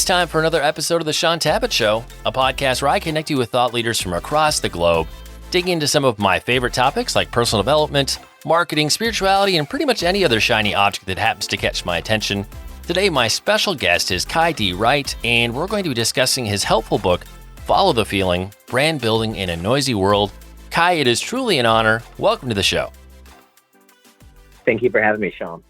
It's time for another episode of the Shaun Tabatt Show, a podcast where I connect you with thought leaders from across the globe, digging into some of my favorite topics like personal development, marketing, spirituality, and pretty much any other shiny object that happens to catch my attention. Today, my special guest is Kai D. Wright, and we're going to be discussing his helpful book, Follow the Feeling, Brand Building in a Noisy World. Kai, it is truly an honor. Welcome to the show. Thank you for having me, Shaun.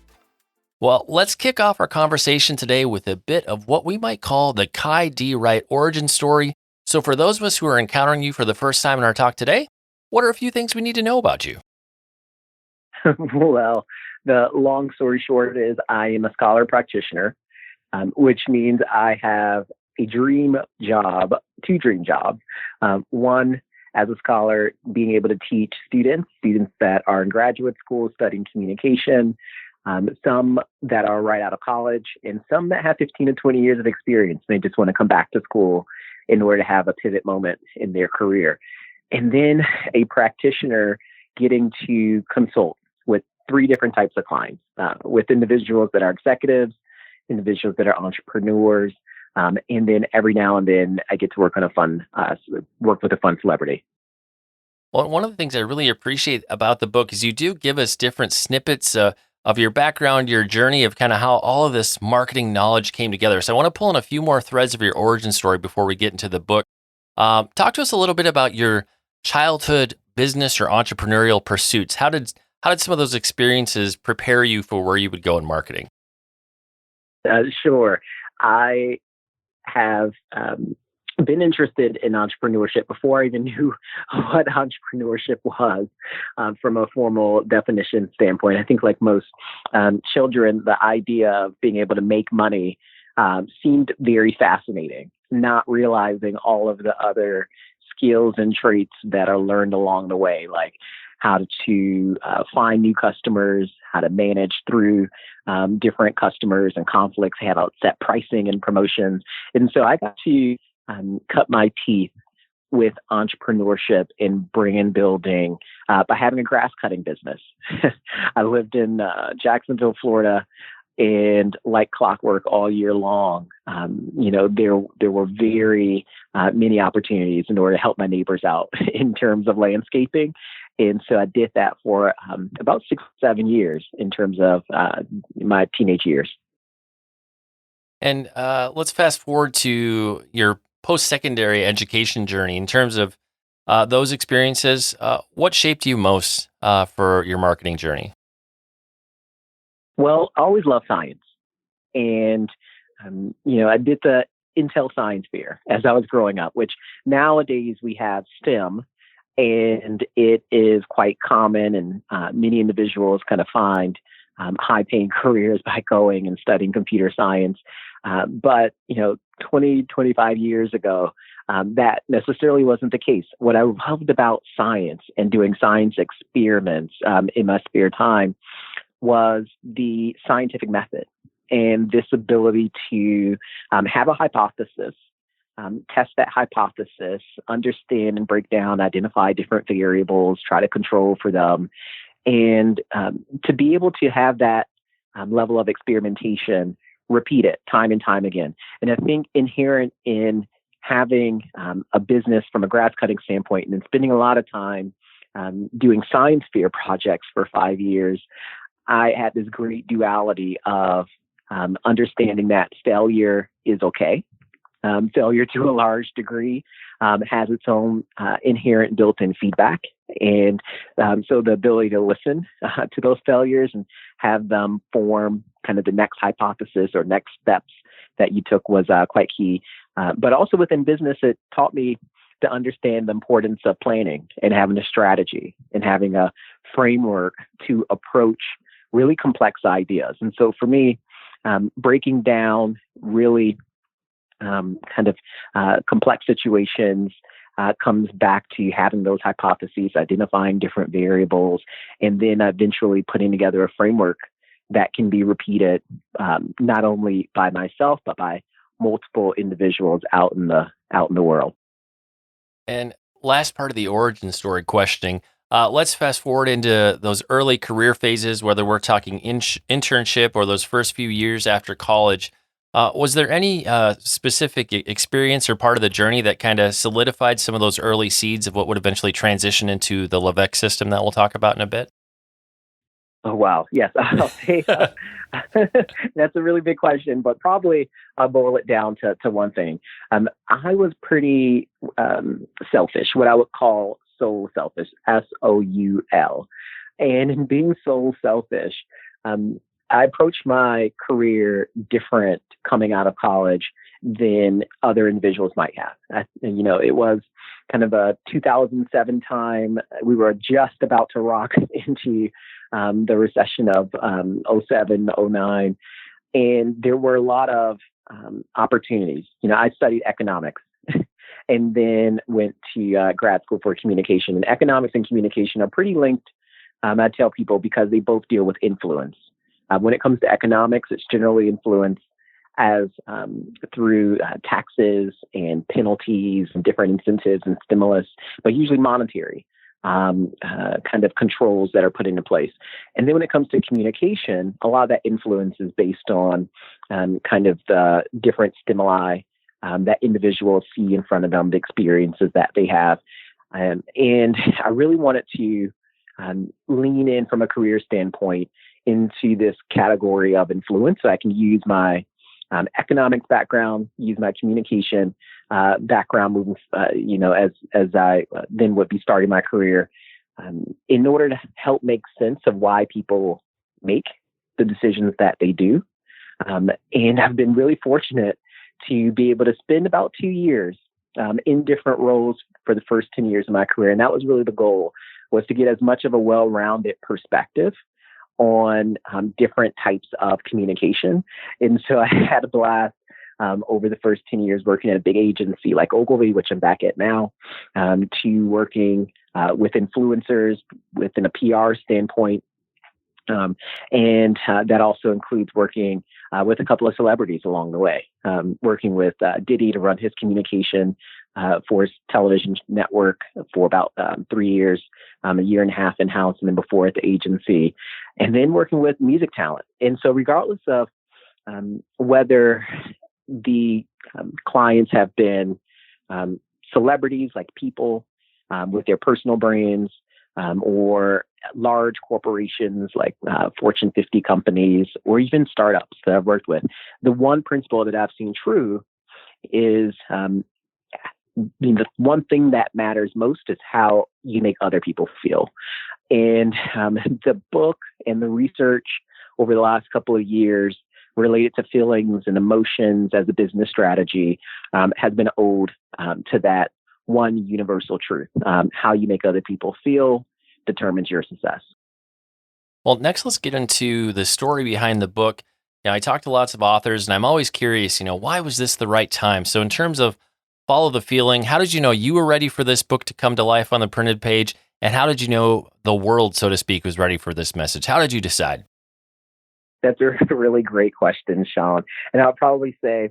Well, let's kick off our conversation today with a bit of what we might call the Kai D. Wright origin story. So for those of us who are encountering you for the first time in our talk today, what are a few things we need to know about you? Well, the long story short is I am a scholar practitioner, which means I have a dream job, two dream jobs. One, as a scholar, being able to teach students that are in graduate school studying communication, some that are right out of college, and some that have 15 to 20 years of experience. They just want to come back to school in order to have a pivot moment in their career. And then a practitioner getting to consult with three different types of clients, with individuals that are executives, individuals that are entrepreneurs, and then every now and then I get to work with a fun celebrity. Well, one of the things I really appreciate about the book is you do give us different snippets of your background, your journey of kind of how all of this marketing knowledge came together. So I want to pull in a few more threads of your origin story before we get into the book. Talk to us a little bit about your childhood business or entrepreneurial pursuits. How did some of those experiences prepare you for where you would go in marketing? Sure. I have been interested in entrepreneurship before I even knew what entrepreneurship was from a formal definition standpoint. I think like most children, the idea of being able to make money seemed very fascinating, not realizing all of the other skills and traits that are learned along the way, like how to find new customers, how to manage through different customers and conflicts, how to set pricing and promotions. And so I got to cut my teeth with entrepreneurship and brand building by having a grass cutting business. I lived in Jacksonville, Florida, and like clockwork all year long, there were very many opportunities in order to help my neighbors out in terms of landscaping. And so I did that for about 6-7 years in terms of my teenage years. And let's fast forward to your post-secondary education journey. In terms of those experiences, what shaped you most for your marketing journey? Well, I always loved science. And, I did the Intel Science Fair as I was growing up, which nowadays we have STEM, and it is quite common, and many individuals kind of find high-paying careers by going and studying computer science. But 20, 25 years ago, that necessarily wasn't the case. What I loved about science and doing science experiments in my spare time was the scientific method and this ability to have a hypothesis, test that hypothesis, understand and break down, identify different variables, try to control for them, and to be able to have that level of experimentation, repeat it time and time again. And I think inherent in having a business from a grass cutting standpoint and then spending a lot of time doing science fair projects for 5 years, I had this great duality of understanding that failure is okay. Failure to a large degree has its own inherent built-in feedback. And so the ability to listen to those failures and have them form kind of the next hypothesis or next steps that you took was quite key. But also within business, it taught me to understand the importance of planning and having a strategy and having a framework to approach really complex ideas. And so for me, breaking down really complex situations comes back to having those hypotheses, identifying different variables, and then eventually putting together a framework that can be repeated not only by myself, but by multiple individuals out in the world. And last part of the origin story questioning, let's fast forward into those early career phases, whether we're talking internship or those first few years after college. Was there any specific experience or part of the journey that kind of solidified some of those early seeds of what would eventually transition into the Leveque system that we'll talk about in a bit? Oh, wow. Yes, I'll say that's a really big question, but probably I'll boil it down to one thing. I was pretty selfish, what I would call soul selfish, SOUL. And in being soul selfish, I approached my career different coming out of college than other individuals might have. It was kind of a 2007 time. We were just about to rock into the recession of '07, '09. And there were a lot of opportunities. I studied economics and then went to grad school for communication. And economics and communication are pretty linked, I tell people, because they both deal with influence. When it comes to economics, it's generally influenced as through taxes and penalties and different incentives and stimulus, but usually monetary kind of controls that are put into place. And then when it comes to communication, a lot of that influence is based on kind of the different stimuli that individuals see in front of them, the experiences that they have. And I really wanted to lean in from a career standpoint into this category of influence so I can use my economics background, use my communication background moving, as I then would be starting my career in order to help make sense of why people make the decisions that they do. And I've been really fortunate to be able to spend about 2 years in different roles for the first 10 years of my career. And that was really the goal, was to get as much of a well-rounded perspective on different types of communication. And so I had a blast over the first 10 years working at a big agency like Ogilvy, which I'm back at now, to working with influencers within a PR standpoint. And that also includes working with a couple of celebrities along the way, working with Diddy to run his communication for his television network for about 3 years, a year and a half in-house, and then before at the agency, and then working with music talent. And so regardless of whether the clients have been celebrities, like people with their personal brands, or large corporations like Fortune 50 companies, or even startups that I've worked with, the one principle that I've seen true is the one thing that matters most is how you make other people feel. And the book and the research over the last couple of years related to feelings and emotions as a business strategy has been owed to that one universal truth. How you make other people feel determines your success. Well, next, let's get into the story behind the book. Now, I talked to lots of authors, and I'm always curious, why was this the right time? So in terms of Follow the Feeling, how did you know you were ready for this book to come to life on the printed page? And how did you know the world, so to speak, was ready for this message? How did you decide? That's a really great question, Shaun. And I'll probably say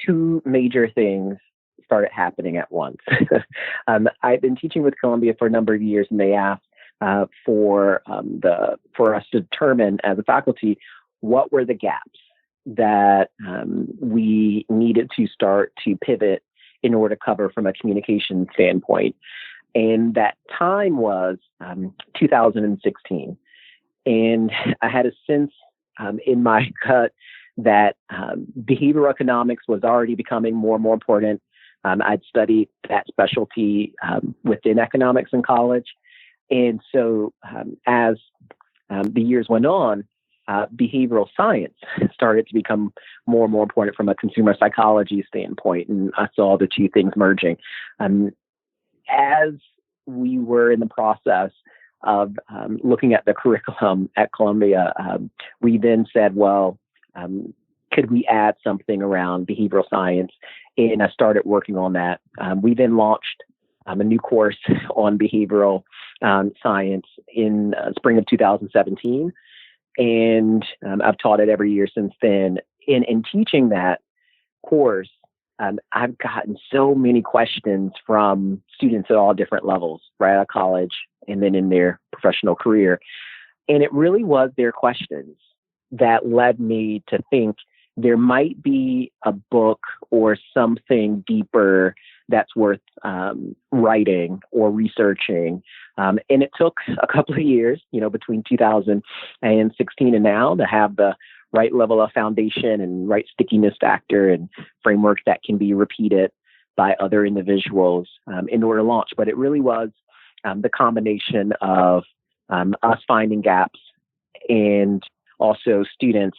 two major things started happening at once. I've been teaching with Columbia for a number of years, and they asked for us to determine as a faculty what were the gaps that we needed to start to pivot in order to cover from a communication standpoint. And that time was 2016. And I had a sense in my gut that behavioral economics was already becoming more and more important. I'd studied that specialty within economics in college. And so as the years went on, behavioral science started to become more and more important from a consumer psychology standpoint. And I saw the two things merging. As we were in the process of looking at the curriculum at Columbia, we then said, well, could we add something around behavioral science? And I started working on that. We then launched a new course on behavioral science in spring of 2017. And I've taught it every year since then. In teaching that course, I've gotten so many questions from students at all different levels, right out of college and then in their professional career. And it really was their questions that led me to think there might be a book or something deeper that's worth writing or researching. And it took a couple of years, between 2016 and now to have the right level of foundation and right stickiness factor and frameworks that can be repeated by other individuals in order to launch. But it really was the combination of us finding gaps and also students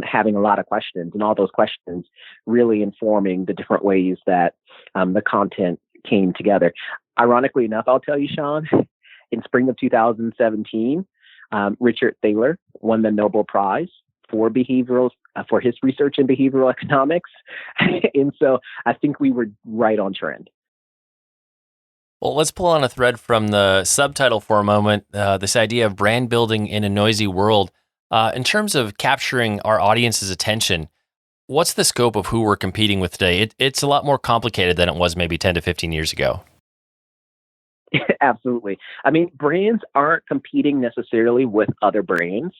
having a lot of questions, and all those questions really informing the different ways that the content came together. Ironically enough, I'll tell you, Shaun, in spring of 2017, Richard Thaler won the Nobel Prize for for his research in behavioral economics. And so I think we were right on trend. Well, let's pull on a thread from the subtitle for a moment, this idea of brand building in a noisy world. In terms of capturing our audience's attention, what's the scope of who we're competing with today? It's a lot more complicated than it was maybe 10 to 15 years ago. Absolutely. I mean, brands aren't competing necessarily with other brands.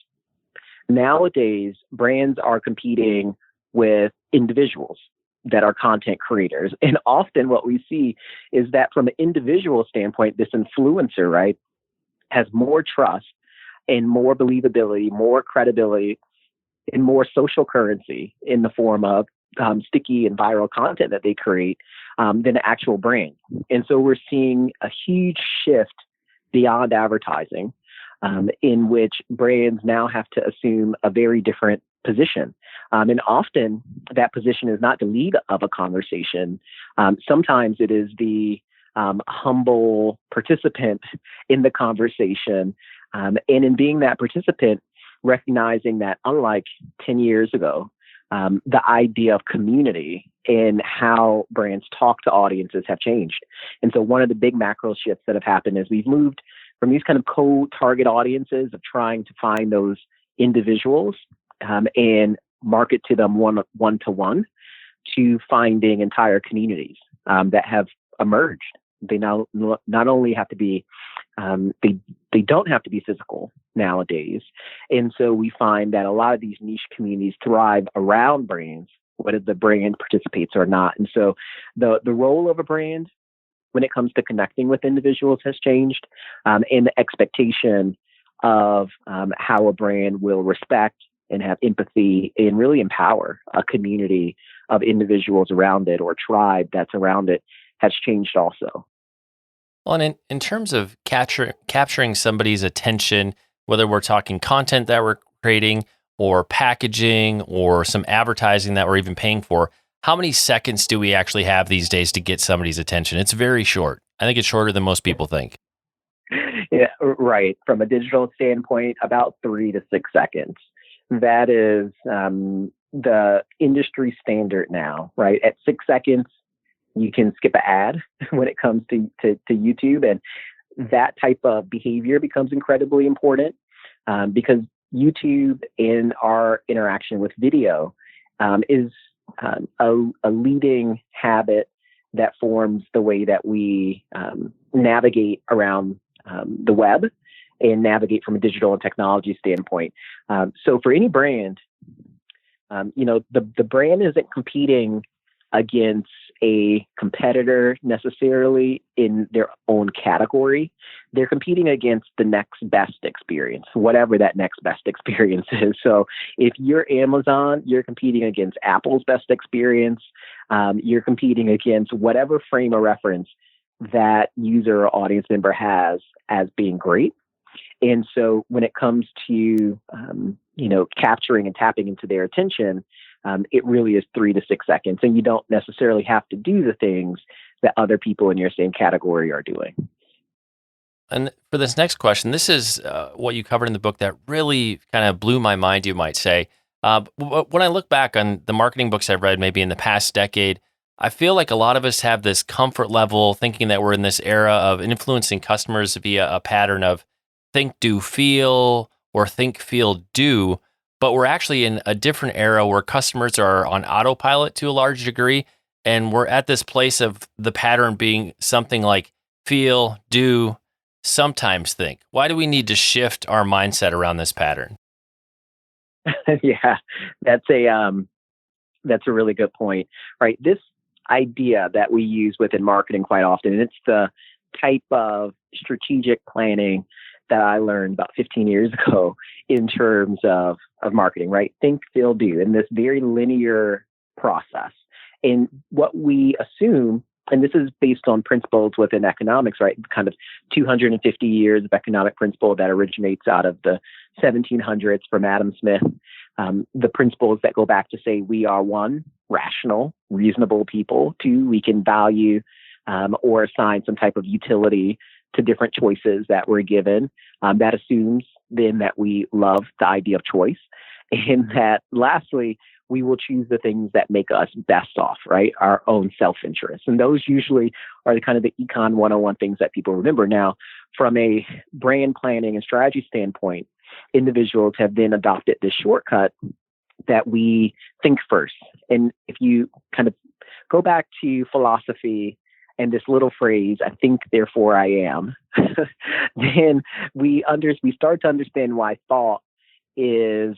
Nowadays, brands are competing with individuals that are content creators. And often what we see is that from an individual standpoint, this influencer, right, has more trust and more believability, more credibility, and more social currency in the form of sticky and viral content that they create than an actual brand. And so we're seeing a huge shift beyond advertising in which brands now have to assume a very different position. And often that position is not the lead of a conversation. Sometimes it is the humble participant in the conversation. And in being that participant, recognizing that unlike 10 years ago, the idea of community and how brands talk to audiences have changed. And so one of the big macro shifts that have happened is we've moved from these kind of cold target audiences of trying to find those individuals and market to them one-to-one to finding entire communities that have emerged. They now not only have to be, they don't have to be physical nowadays. And so we find that a lot of these niche communities thrive around brands, whether the brand participates or not. And so the role of a brand when it comes to connecting with individuals has changed, and the expectation of how a brand will respect and have empathy and really empower a community of individuals around it or tribe that's around it has changed also. Well, and in terms of capturing somebody's attention, whether we're talking content that we're creating or packaging or some advertising that we're even paying for, how many seconds do we actually have these days to get somebody's attention? It's very short. I think it's shorter than most people think. Yeah, right. From a digital standpoint, about 3 to 6 seconds. That is the industry standard now, right? At 6 seconds, you can skip an ad when it comes to YouTube. And that type of behavior becomes incredibly important because YouTube in our interaction with video is a leading habit that forms the way that we navigate around the web and navigate from a digital and technology standpoint. So for any brand, the brand isn't competing against a competitor necessarily in their own category. They're competing against the next best experience, whatever that next best experience is. So if you're Amazon, you're competing against Apple's best experience. You're competing against whatever frame of reference that user or audience member has as being great. And so when it comes to, capturing and tapping into their attention, it really is 3 to 6 seconds. And you don't necessarily have to do the things that other people in your same category are doing. And for this next question, this is what you covered in the book that really kind of blew my mind, you might say. When I look back on the marketing books I've read, maybe in the past decade, I feel like a lot of us have this comfort level thinking that we're in this era of influencing customers via a pattern of think, do, feel, or think, feel, do. But we're actually in a different era where customers are on autopilot to a large degree. And we're at this place of the pattern being something like feel, do, sometimes think. Why do we need to shift our mindset around this pattern? Yeah, that's That's a really good point, right? This idea that we use within marketing quite often, and it's the type of strategic planning that I learned about 15 years ago in terms of marketing, right? Think, feel, do, in this very linear process. And what we assume, and this is based on principles within economics, right? Kind of 250 years of economic principle that originates out of the 1700s from Adam Smith. The principles that go back to say we are one, rational, reasonable people. Two, we can value or assign some type of utility to different choices that we're given. That assumes then that we love the idea of choice. And that lastly, we will choose the things that make us best off, right? Our own self-interest. And those usually are the kind of the Econ 101 things that people remember. Now, from a brand planning and strategy standpoint, individuals have then adopted this shortcut that we think first. And if you kind of go back to philosophy and this little phrase, I think, therefore I am, then we start to understand why thought is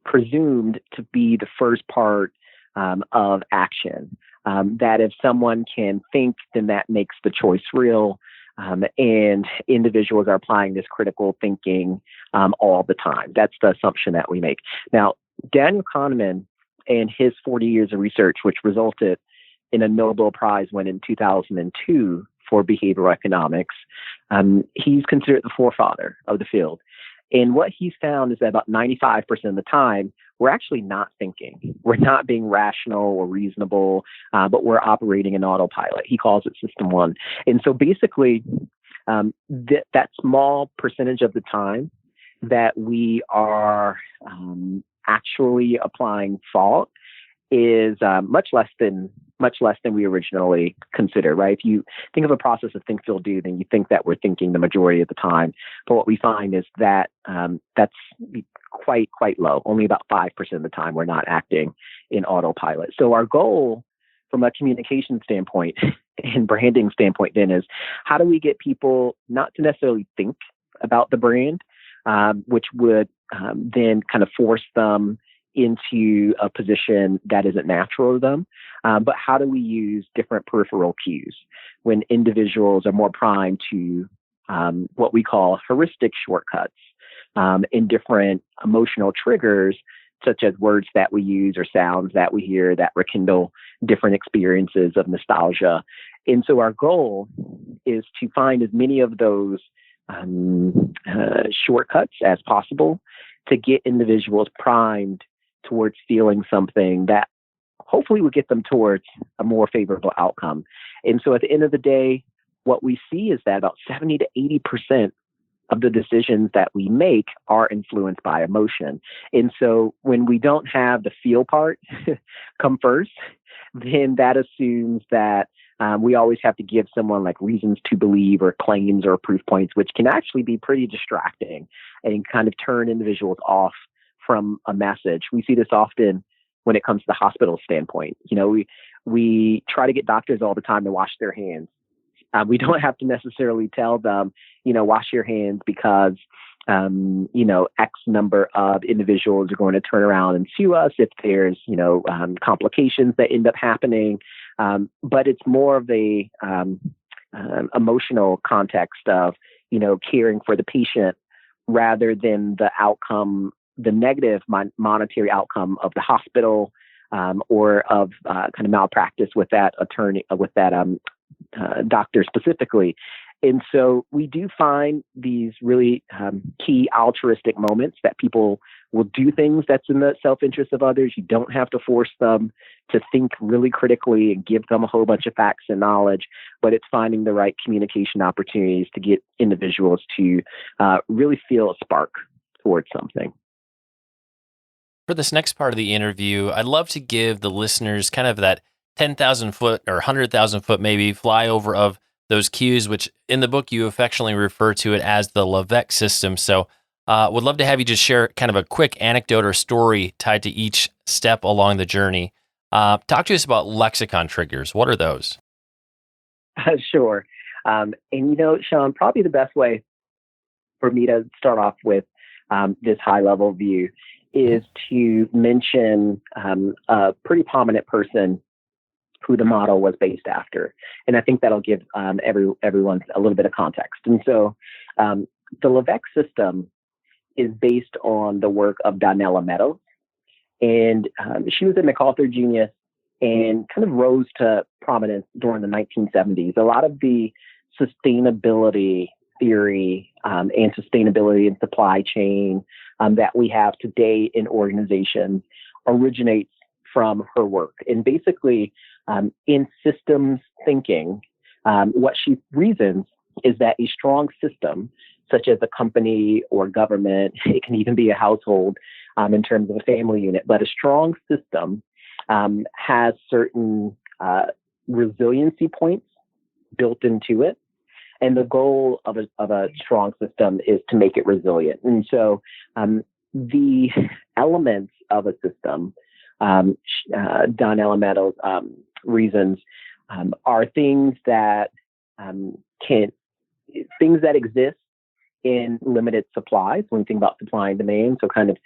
presumed to be the first part of action. That if someone can think, then that makes the choice real. And individuals are applying this critical thinking all the time. That's the assumption that we make. Now, Daniel Kahneman and his 40 years of research, which resulted in a Nobel Prize win in 2002 for behavioral economics, he's considered the forefather of the field. And what he's found is that about 95% of the time, we're actually not thinking. We're not being rational or reasonable, but we're operating in autopilot. He calls it System 1. And so basically, that small percentage of the time that we are actually applying thought is much less than we originally considered, right? If you think of a process of think, feel, do, then you think that we're thinking the majority of the time. But what we find is that that's quite low. Only about 5% of the time we're not acting in autopilot. So our goal from a communication standpoint and branding standpoint then is how do we get people not to necessarily think about the brand, which would then kind of force them into a position that isn't natural to them. But how do we use different peripheral cues when individuals are more primed to what we call heuristic shortcuts in different emotional triggers, such as words that we use or sounds that we hear that rekindle different experiences of nostalgia. And so our goal is to find as many of those shortcuts as possible to get individuals primed towards feeling something that hopefully would get them towards a more favorable outcome. And so at the end of the day, what we see is that about 70 to 80% of the decisions that we make are influenced by emotion. And so when we don't have the feel part come first, then that assumes that we always have to give someone like reasons to believe or claims or proof points, which can actually be pretty distracting and kind of turn individuals off from a message. We see this often when it comes to the hospital standpoint. You know, we try to get doctors all the time to wash their hands. We don't have to necessarily tell them, wash your hands because, X number of individuals are going to turn around and sue us if there's, complications that end up happening. But it's more of a emotional context of, caring for the patient rather than the outcome, the negative monetary outcome of the hospital or of kind of malpractice with that attorney, with that doctor specifically. And so we do find these really key altruistic moments that people will do things that's in the self-interest of others. You don't have to force them to think really critically and give them a whole bunch of facts and knowledge, but it's finding the right communication opportunities to get individuals to really feel a spark towards something. For this next part of the interview, I'd love to give the listeners kind of that 10,000 foot or 100,000 foot maybe flyover of those cues, which in the book you affectionately refer to it as the Levesque system. So would love to have you just share kind of a quick anecdote or story tied to each step along the journey. Talk to us about Lexicon Triggers. What are those? Sure. And Shaun, probably the best way for me to start off with this high level view is to mention a pretty prominent person who the model was based after. And I think that'll give everyone a little bit of context. And so the Leveque system is based on the work of Donella Meadows. And she was a MacArthur genius and kind of rose to prominence during the 1970s. A lot of the sustainability theory and sustainability in supply chain that we have today in organizations originates from her work. And basically, in systems thinking, what she reasons is that a strong system, such as a company or government, it can even be a household in terms of a family unit, but a strong system has certain resiliency points built into it. And the goal of a strong system is to make it resilient. And so the elements of a system, Donella Meadows reasons, are things that things that exist in limited supplies. When we think about supply and demand, so kind of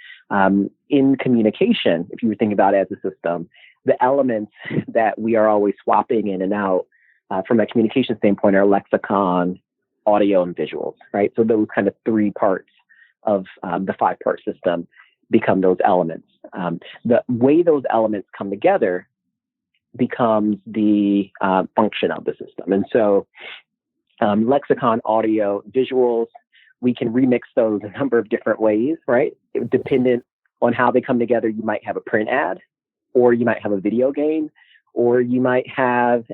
in communication, if you were thinking about it as a system, the elements that we are always swapping in and out from a communication standpoint are lexicon, audio, and visuals, right? So those kind of three parts of the 5-part system become those elements. The way those elements come together becomes the function of the system. And so lexicon, audio, visuals, we can remix those a number of different ways, right? Dependent on how they come together, you might have a print ad, or you might have a video game, or you might have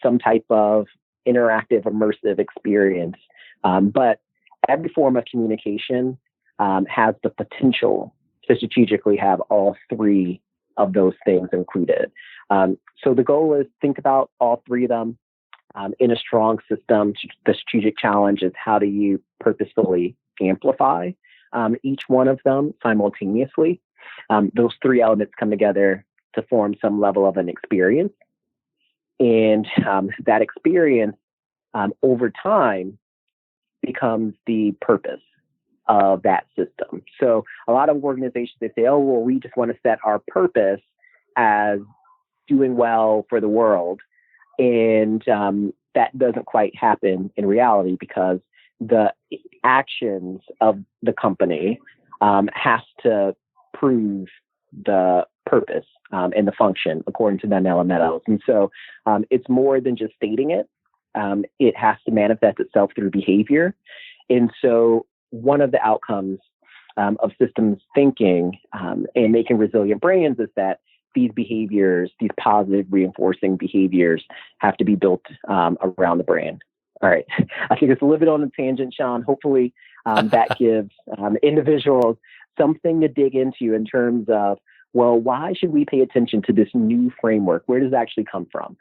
some type of interactive, immersive experience. But every form of communication has the potential to strategically have all three of those things included. So the goal is think about all three of them in a strong system. The strategic challenge is how do you purposefully amplify each one of them simultaneously. Those three elements come together to form some level of an experience. And that experience over time becomes the purpose of that system. So a lot of organizations, they say, oh, well, we just want to set our purpose as doing well for the world. And that doesn't quite happen in reality because the actions of the company has to prove the purpose and the function according to Donella Meadows. And so it's more than just stating it. It has to manifest itself through behavior. And so one of the outcomes of systems thinking and making resilient brands is that these behaviors, these positive reinforcing behaviors, have to be built around the brand. All right. I think it's a little bit on a tangent, Shaun. Hopefully that gives individuals something to dig into in terms of, well, why should we pay attention to this new framework? Where does it actually come from?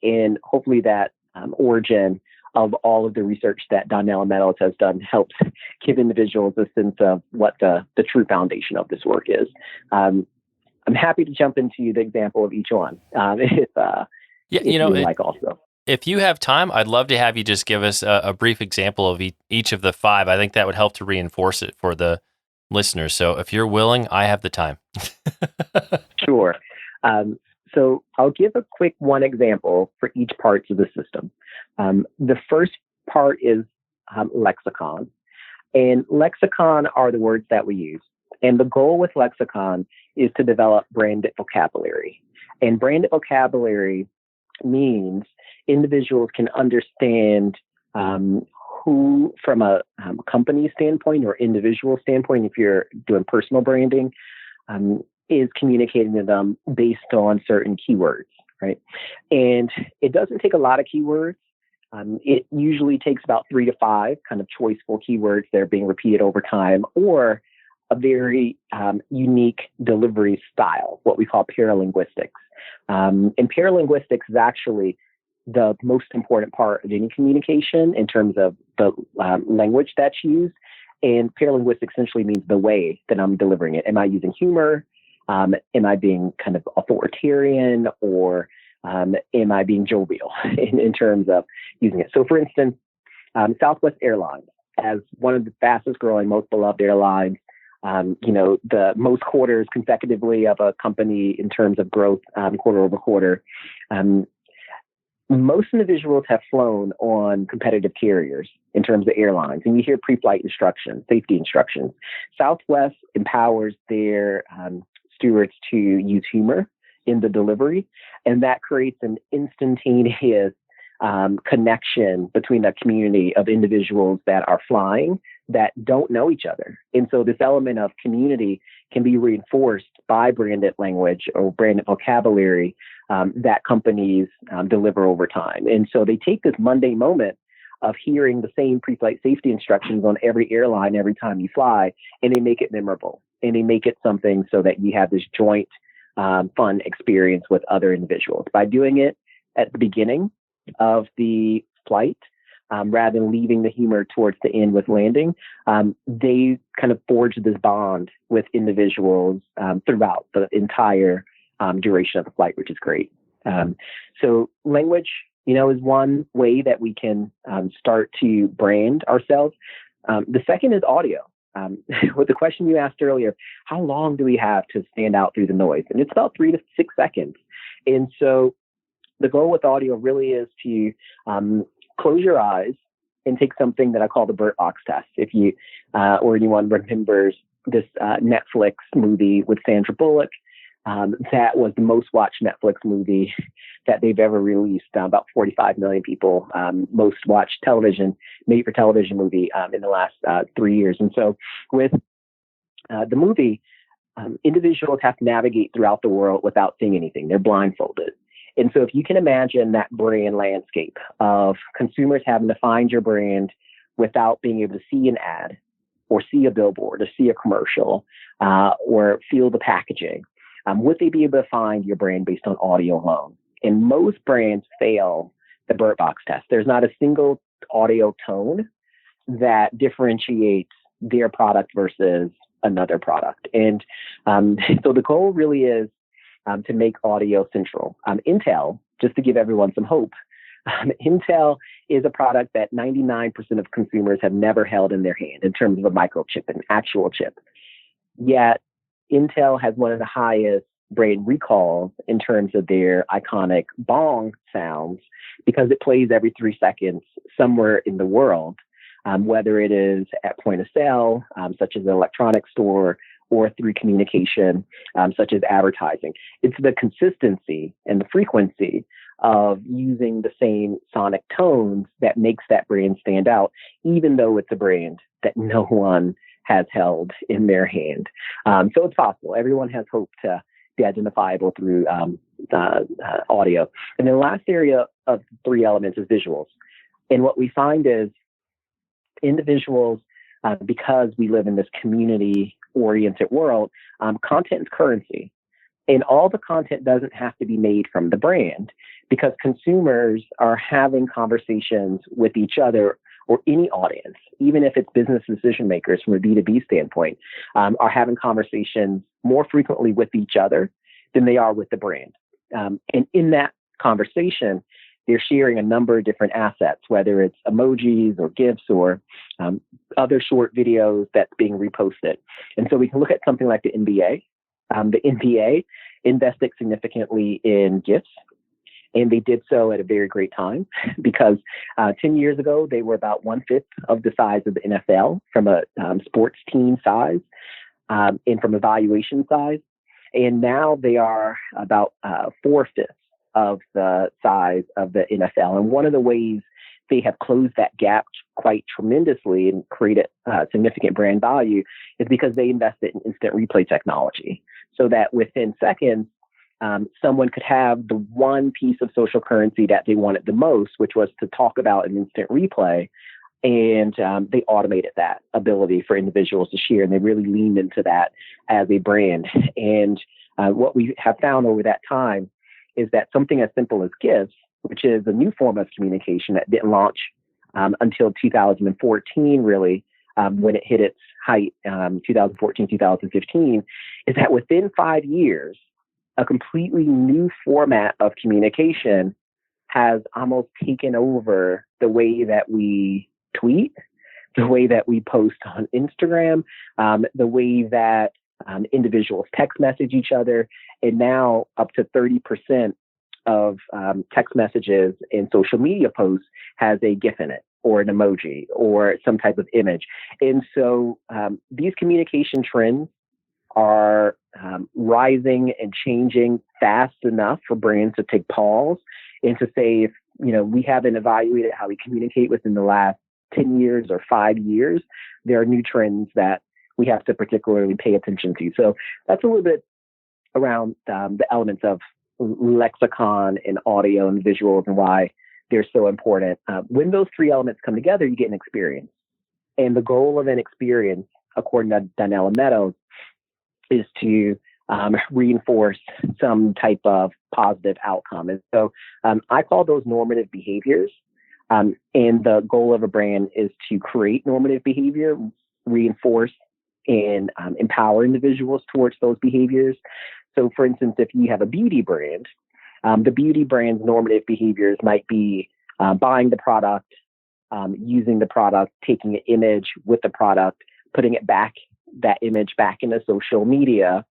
And hopefully that origin of all of the research that Donella Meadows has done helps give individuals a sense of what the true foundation of this work is. I'm happy to jump into the example of each one. If you like also. If you have time, I'd love to have you just give us a brief example of each of the 5. I think that would help to reinforce it for the listeners. So if you're willing, I have the time. Sure. So I'll give a quick one example for each part of the system. The first part is lexicon. And lexicon are the words that we use. And the goal with lexicon is to develop branded vocabulary. And branded vocabulary means individuals can understand who, from a company standpoint or individual standpoint, if you're doing personal branding, is communicating to them based on certain keywords, right? And it doesn't take a lot of keywords. It usually takes about 3 to 5 kind of choiceful keywords that are being repeated over time, or a very unique delivery style, what we call paralinguistics. And paralinguistics is actually the most important part of any communication in terms of the language that's used. And paralinguistics essentially means the way that I'm delivering it. Am I using humor? Am I being kind of authoritarian, or am I being jovial in terms of using it? So for instance, Southwest Airlines, as one of the fastest growing, most beloved airlines the most quarters consecutively of a company in terms of growth, quarter over quarter. Most individuals have flown on competitive carriers in terms of airlines, and you hear pre-flight instructions, safety instructions. Southwest empowers their stewards to use humor in the delivery, and that creates an instantaneous connection between a community of individuals that are flying that don't know each other. And so this element of community can be reinforced by branded language or branded vocabulary that companies deliver over time. And so they take this mundane moment of hearing the same pre-flight safety instructions on every airline every time you fly, and they make it memorable. And they make it something so that you have this joint fun experience with other individuals. By doing it at the beginning of the flight, rather than leaving the humor towards the end with landing, they kind of forge this bond with individuals throughout the entire duration of the flight, which is great. So language, is one way that we can start to brand ourselves. The second is audio. With the question you asked earlier, how long do we have to stand out through the noise? And it's about 3 to 6 seconds. And so the goal with audio really is to close your eyes and take something that I call the Bird Box test. If you or anyone remembers this Netflix movie with Sandra Bullock, that was the most watched Netflix movie that they've ever released. About 45 million people, most watched television, made for television movie in the last 3 years. And so with the movie, individuals have to navigate throughout the world without seeing anything. They're blindfolded. And so if you can imagine that brand landscape of consumers having to find your brand without being able to see an ad or see a billboard or see a commercial or feel the packaging, would they be able to find your brand based on audio alone? And most brands fail the Bird Box test. There's not a single audio tone that differentiates their product versus another product. And so the goal really is to make audio central. Intel, just to give everyone some hope, Intel is a product that 99% of consumers have never held in their hand in terms of a microchip, an actual chip. Yet Intel has one of the highest brand recalls in terms of their iconic bong sounds because it plays every 3 seconds somewhere in the world, whether it is at point of sale, such as an electronics store, or through communication, such as advertising. It's the consistency and the frequency of using the same sonic tones that makes that brand stand out, even though it's a brand that no one has held in their hand. So it's possible. Everyone has hope to be identifiable through audio. And then the last area of 3 elements is visuals. And what we find is individuals, because we live in this community-oriented world, content is currency. And all the content doesn't have to be made from the brand because consumers are having conversations with each other or any audience, even if it's business decision makers from a B2B standpoint, are having conversations more frequently with each other than they are with the brand. And in that conversation, they're sharing a number of different assets, whether it's emojis or GIFs or other short videos that's being reposted. And so we can look at something like the NBA. The NBA invested significantly in GIFs, and they did so at a very great time because 10 years ago, they were about 1/5 of the size of the NFL from a sports team size and from a valuation size. And now they are about 4/5 of the size of the NFL. And one of the ways they have closed that gap quite tremendously and created significant brand value is because they invested in instant replay technology so that within seconds, someone could have the one piece of social currency that they wanted the most, which was to talk about an instant replay. And they automated that ability for individuals to share, and they really leaned into that as a brand. And what we have found over that time is that something as simple as GIFs, which is a new form of communication that didn't launch until 2014, really, when it hit its height, 2014, 2015, is that within 5 years, a completely new format of communication has almost taken over the way that we tweet, the way that we post on Instagram, the way that individuals text message each other, and now up to 30% of text messages and social media posts has a GIF in it, or an emoji, or some type of image. And so these communication trends are rising and changing fast enough for brands to take pause and to say, if we haven't evaluated how we communicate within the last 10 years or 5 years, there are new trends that we have to particularly pay attention to. So that's a little bit around the elements of lexicon and audio and visuals and why they're so important. When those three elements come together, you get an experience. And the goal of an experience, according to Donella Meadows, is to reinforce some type of positive outcome. And so I call those normative behaviors. And the goal of a brand is to create normative behavior, reinforce and empower individuals towards those behaviors. So, for instance, if you have a beauty brand, the beauty brand's normative behaviors might be buying the product, using the product, taking an image with the product, putting it back, that image back into social media,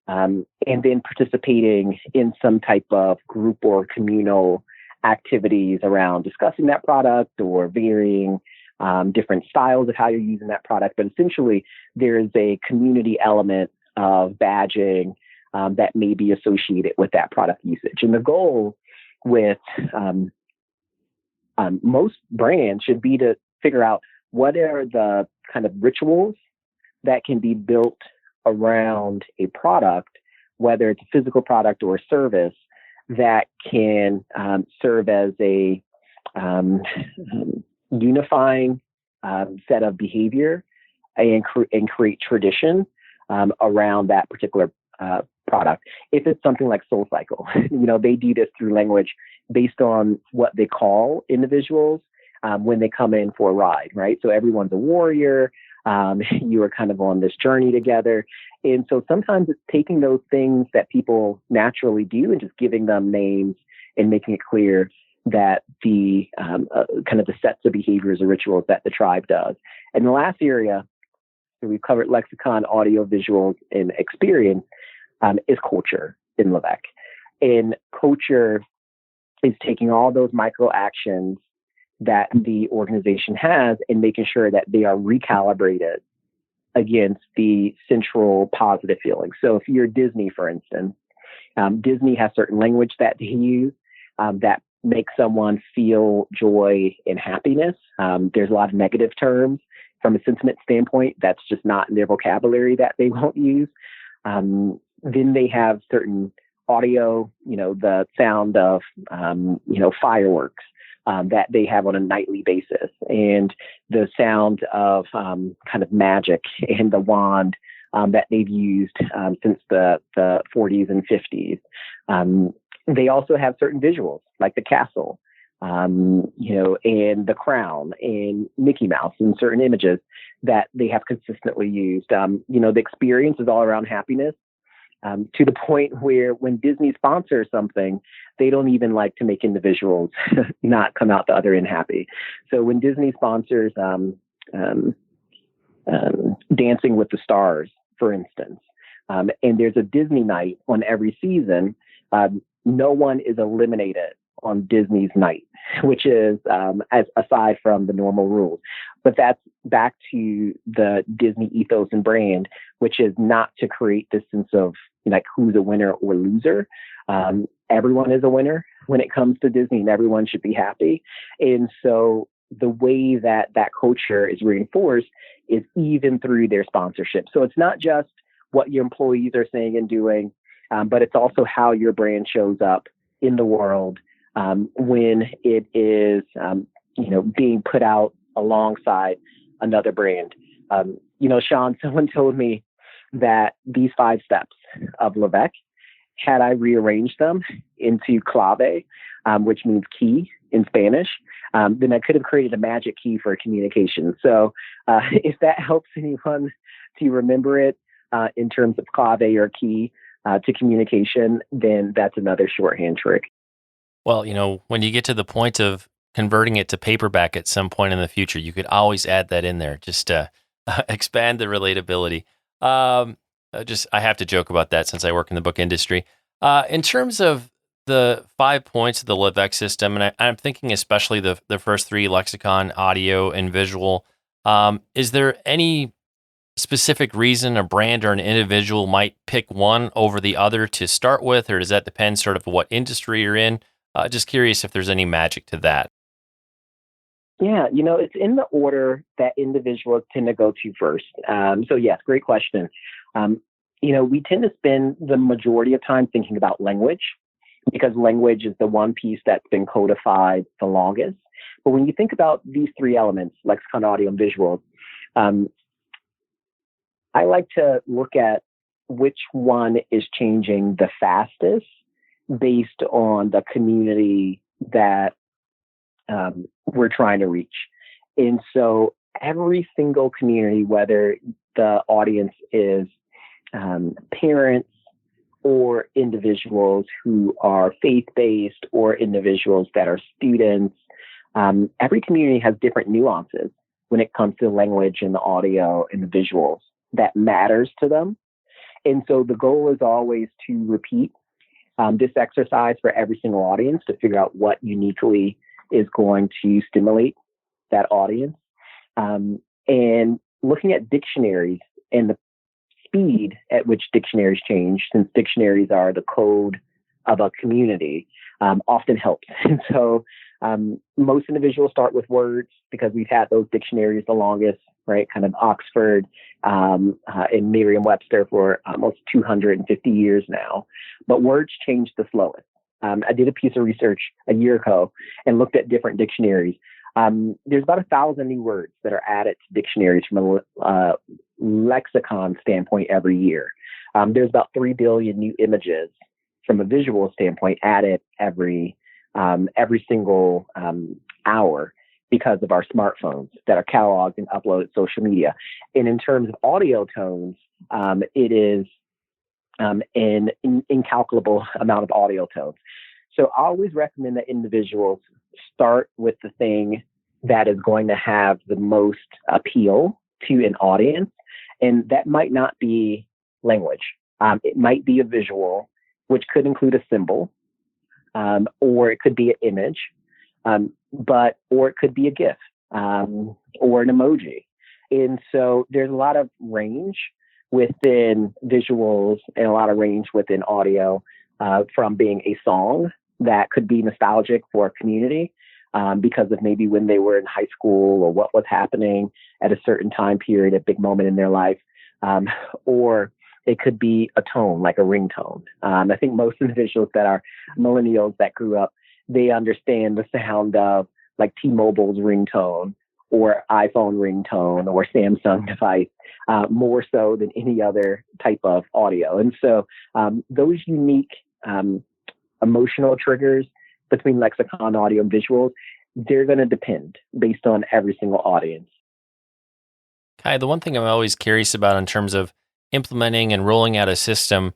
and then participating in some type of group or communal activities around discussing that product or varying different styles of how you're using that product. But essentially, there is a community element of badging that may be associated with that product usage. And the goal with most brands should be to figure out what are the kind of rituals that can be built around a product, whether it's a physical product or a service, that can serve as a unifying set of behavior and create tradition around that particular product. If it's something like SoulCycle, they do this through language based on what they call individuals when they come in for a ride, right? So everyone's a warrior. You are kind of on this journey together. And so sometimes it's taking those things that people naturally do and just giving them names and making it clear that the kind of the sets of behaviors or rituals that the tribe does. And the last area, so we've covered lexicon, audio, visuals, and experience, is culture in Levesque. And culture is taking all those micro actions that the organization has and making sure that they are recalibrated against the central positive feeling. So if you're Disney, for instance, Disney has certain language that they use that makes someone feel joy and happiness. There's a lot of negative terms from a sentiment standpoint that's just not in their vocabulary that they won't use. Then they have certain audio, the sound of, fireworks that they have on a nightly basis, and the sound of kind of magic and the wand that they've used since the 40s and 50s. They also have certain visuals like the castle, and the crown and Mickey Mouse and certain images that they have consistently used. The experience is all around happiness. To the point where when Disney sponsors something, they don't even like to make individuals not come out the other end happy. So when Disney sponsors Dancing with the Stars, for instance, and there's a Disney night on every season, no one is eliminated on Disney's night, which is as aside from the normal rules. But that's back to the Disney ethos and brand, which is not to create this sense of like who's a winner or loser. Everyone is a winner when it comes to Disney, and everyone should be happy. And so the way that culture is reinforced is even through their sponsorship. So it's not just what your employees are saying and doing, but it's also how your brand shows up in the world when it is, being put out alongside another brand. Shaun, someone told me that these 5 steps of Levesque, had I rearranged them into clave, which means key in Spanish, then I could have created a magic key for communication. So if that helps anyone to remember it in terms of clave or key to communication, then that's another shorthand trick. Well, when you get to the point of converting it to paperback at some point in the future. You could always add that in there just to expand the relatability. I have to joke about that since I work in the book industry. In terms of the 5 points of the LiveX system, and I'm thinking especially the first three, lexicon, audio, and visual, is there any specific reason a brand or an individual might pick one over the other to start with, or does that depend sort of what industry you're in? Just curious if there's any magic to that. Yeah, it's in the order that individuals tend to go to first. So yes, great question. We tend to spend the majority of time thinking about language because language is the one piece that's been codified the longest. But when you think about these three elements, lexicon, audio, and visual, I like to look at which one is changing the fastest based on the community that we're trying to reach. And so every single community, whether the audience is parents or individuals who are faith-based or individuals that are students, every community has different nuances when it comes to language and the audio and the visuals that matters to them. And so the goal is always to repeat this exercise for every single audience to figure out what uniquely is going to stimulate that audience. And looking at dictionaries and the speed at which dictionaries change, since dictionaries are the code of a community, often helps. And so most individuals start with words because we've had those dictionaries the longest, right? Kind of Oxford and Merriam-Webster for almost 250 years now. But words change the slowest. I did a piece of research a year ago and looked at different dictionaries. There's about 1,000 new words that are added to dictionaries from a lexicon standpoint every year. There's about 3 billion new images from a visual standpoint added every single hour because of our smartphones that are cataloged and uploaded to social media. And in terms of audio tones, it is an incalculable amount of audio tones. So I always recommend that individuals start with the thing that is going to have the most appeal to an audience. And that might not be language. It might be a visual, which could include a symbol, or it could be an image, or it could be a GIF, or an emoji. And so there's a lot of range within visuals and a lot of range within audio, from being a song that could be nostalgic for a community because of maybe when they were in high school or what was happening at a certain time period, a big moment in their life, or it could be a tone, like a ringtone. I think most individuals that are millennials that grew up, they understand the sound of like T-Mobile's ringtone or iPhone ringtone or Samsung device more so than any other type of audio. And so those unique emotional triggers between lexicon, audio, and visuals, they're going to depend based on every single audience. Kai, the one thing I'm always curious about in terms of implementing and rolling out a system,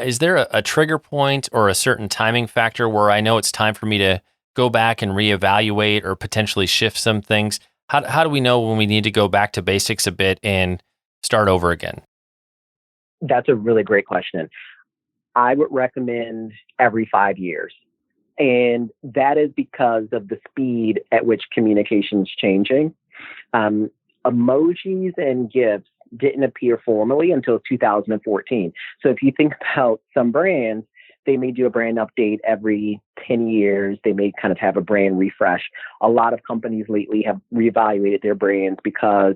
is there a trigger point or a certain timing factor where I know it's time for me to go back and reevaluate or potentially shift some things? How do we know when we need to go back to basics a bit and start over again? That's a really great question. I would recommend every 5 years. And that is because of the speed at which communication is changing. Emojis and GIFs didn't appear formally until 2014. So if you think about some brands, they may do a brand update every 10 years. They may kind of have a brand refresh. A lot of companies lately have reevaluated their brands because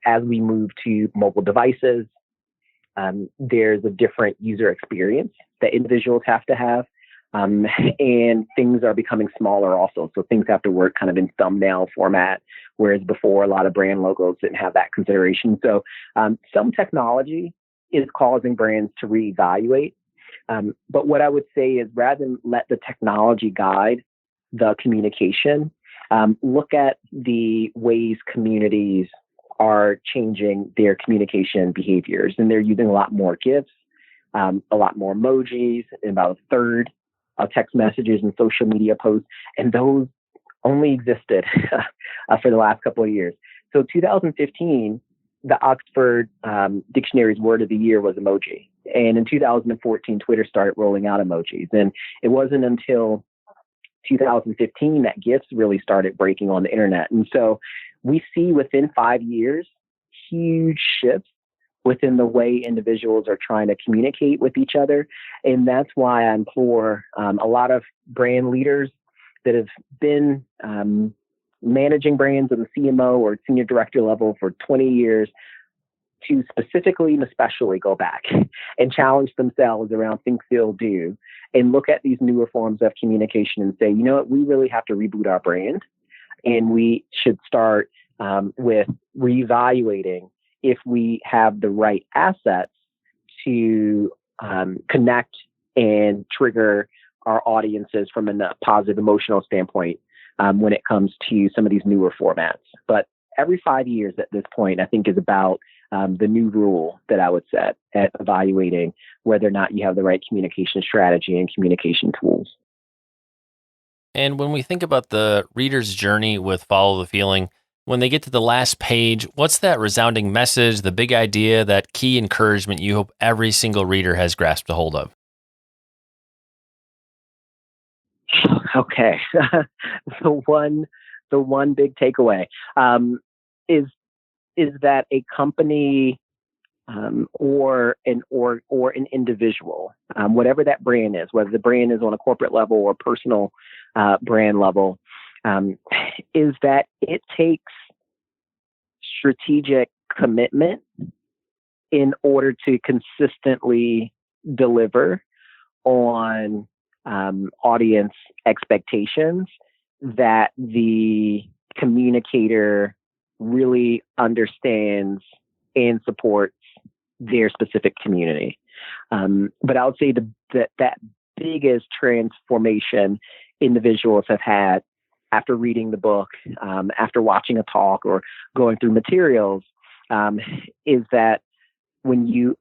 as we move to mobile devices, there's a different user experience that individuals have to have. And things are becoming smaller also. So things have to work kind of in thumbnail format, whereas before a lot of brand logos didn't have that consideration. So some technology is causing brands to reevaluate. But what I would say is rather than let the technology guide the communication, look at the ways communities are changing their communication behaviors. And they're using a lot more GIFs, a lot more emojis, and about a third of text messages and social media posts. And those only existed for the last couple of years. So 2015, the Oxford Dictionary's word of the year was emoji. And in 2014, Twitter started rolling out emojis. And it wasn't until 2015 that GIFs really started breaking on the internet. And so we see within 5 years, huge shifts within the way individuals are trying to communicate with each other. And that's why I implore a lot of brand leaders that have been managing brands at the CMO or senior director level for 20 years to specifically and especially go back and challenge themselves around think, feel, do, and look at these newer forms of communication and say, you know what, we really have to reboot our brand. And we should start with reevaluating if we have the right assets to connect and trigger our audiences from a positive emotional standpoint when it comes to some of these newer formats. But every 5 years at this point, I think is about the new rule that I would set at evaluating whether or not you have the right communication strategy and communication tools. And when we think about the reader's journey with Follow the Feeling, when they get to the last page, what's that resounding message, the big idea, that key encouragement you hope every single reader has grasped a hold of? Okay. the one big takeaway is that a company or an individual, whatever that brand is, whether the brand is on a corporate level or personal brand level, is that it takes strategic commitment in order to consistently deliver on audience expectations that the communicator really understands and supports their specific community. But I would say that biggest transformation individuals have had after reading the book, after watching a talk or going through materials, is that when you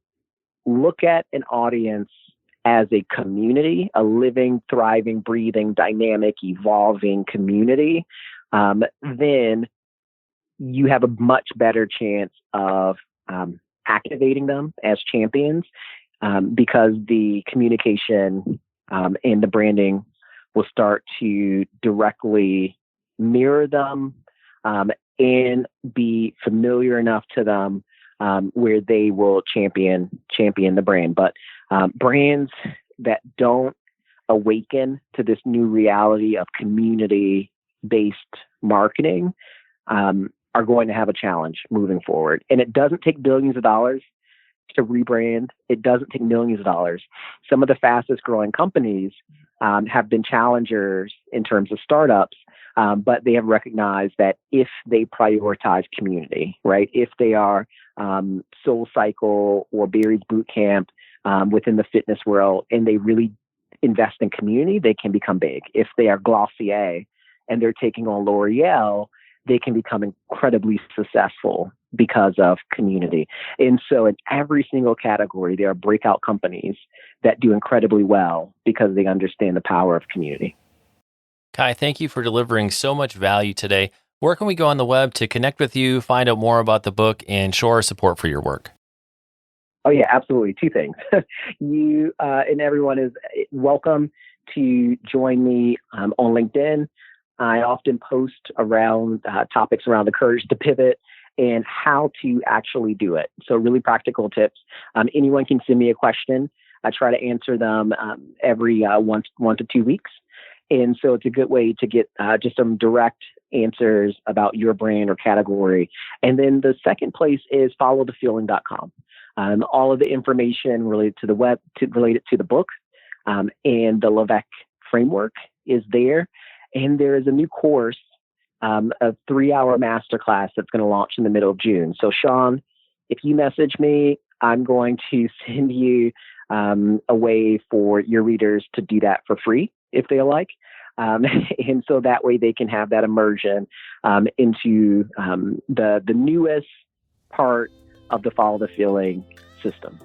look at an audience as a community, a living, thriving, breathing, dynamic, evolving community, then you have a much better chance of activating them as champions because the communication and the branding will start to directly mirror them and be familiar enough to them where they will champion the brand. But brands that don't awaken to this new reality of community-based marketing are going to have a challenge moving forward. And it doesn't take billions of dollars to rebrand. It doesn't take millions of dollars. Some of the fastest growing companies have been challengers in terms of startups, but they have recognized that if they prioritize community, right? If they are Soul Cycle or Barry's Bootcamp within the fitness world, and they really invest in community, they can become big. If they are Glossier and they're taking on L'Oreal, they can become incredibly successful because of community. And so in every single category, there are breakout companies that do incredibly well because they understand the power of community. Kai, thank you for delivering so much value today. Where can we go on the web to connect with you, find out more about the book, and show our support for your work? Oh, yeah, absolutely. Two things. You and everyone is welcome to join me on LinkedIn. I often post around topics around the courage to pivot and how to actually do it. So really practical tips. Anyone can send me a question. I try to answer them every 1 to 2 weeks. And so it's a good way to get just some direct answers about your brand or category. And then the second place is followthefeeling.com. All of the information related to the web, related to the book and the Levesque framework is there. And there is a new course, a 3-hour masterclass that's going to launch in the middle of June. So Shaun, if you message me, I'm going to send you a way for your readers to do that for free if they like. And so that way they can have that immersion into the newest part of the Follow the Feeling system.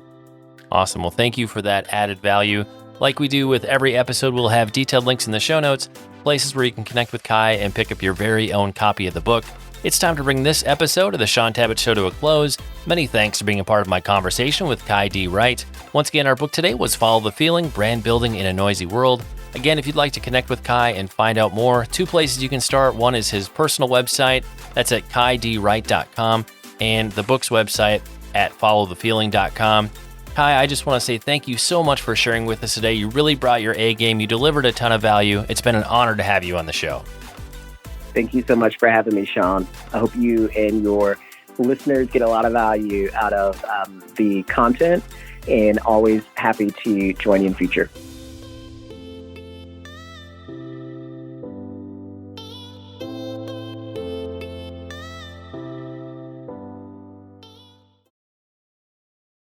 Awesome. Well, thank you for that added value. Like we do with every episode, we'll have detailed links in the show notes, places where you can connect with Kai and pick up your very own copy of the book. It's time to bring this episode of the Shaun Tabatt Show to a close. Many thanks for being a part of my conversation with Kai D. Wright. Once again, our book today was Follow the Feeling, Brand Building in a Noisy World. Again, if you'd like to connect with Kai and find out more, 2 places you can start. One is his personal website. That's at kaidwright.com, and the book's website at followthefeeling.com. Kai, I just want to say thank you so much for sharing with us today. You really brought your A game. You delivered a ton of value. It's been an honor to have you on the show. Thank you so much for having me, Shaun. I hope you and your listeners get a lot of value out of the content, and always happy to join you in future.